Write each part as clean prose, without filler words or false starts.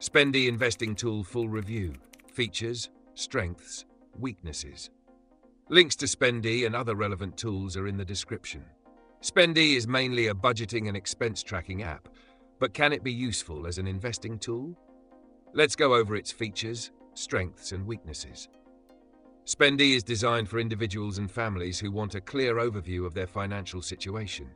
Spendee Investing Tool Full Review. Features, Strengths, Weaknesses. Links to Spendee and other relevant tools are in the description. Spendee is mainly a budgeting and expense tracking app, but can it be useful as an investing tool? Let's go over its features, strengths, and weaknesses. Spendee is designed for individuals and families who want a clear overview of their financial situation.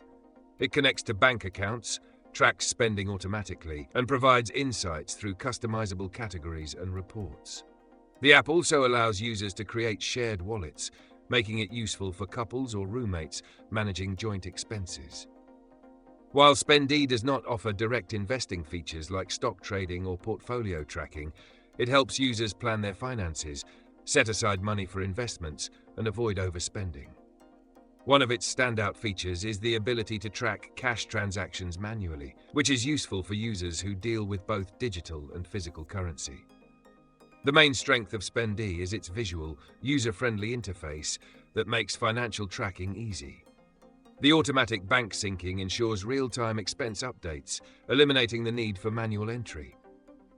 It connects to bank accounts, tracks spending automatically, and provides insights through customizable categories and reports. The app also allows users to create shared wallets, making it useful for couples or roommates managing joint expenses. While Spendee does not offer direct investing features like stock trading or portfolio tracking, it helps users plan their finances, set aside money for investments, and avoid overspending. One of its standout features is the ability to track cash transactions manually, which is useful for users who deal with both digital and physical currency. The main strength of Spendee is its visual, user-friendly interface that makes financial tracking easy. The automatic bank syncing ensures real-time expense updates, eliminating the need for manual entry.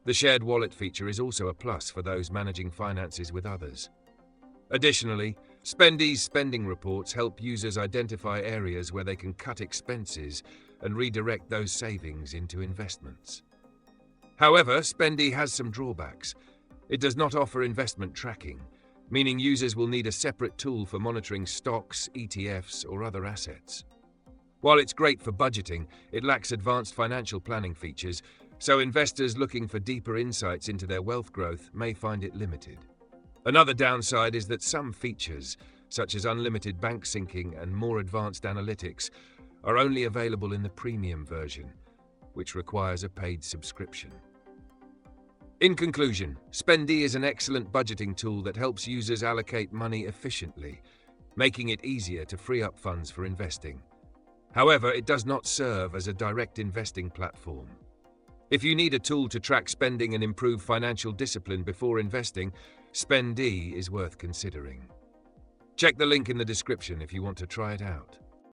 The shared wallet feature is also a plus for those managing finances with others. Additionally, Spendee's spending reports help users identify areas where they can cut expenses and redirect those savings into investments. However, Spendee has some drawbacks. It does not offer investment tracking, meaning users will need a separate tool for monitoring stocks, ETFs, or other assets. While it's great for budgeting, it lacks advanced financial planning features, so investors looking for deeper insights into their wealth growth may find it limited. Another downside is that some features, such as unlimited bank syncing and more advanced analytics, are only available in the premium version, which requires a paid subscription. In conclusion, Spendee is an excellent budgeting tool that helps users allocate money efficiently, making it easier to free up funds for investing. However, it does not serve as a direct investing platform. If you need a tool to track spending and improve financial discipline before investing, Spendee is worth considering. Check the link in the description if you want to try it out.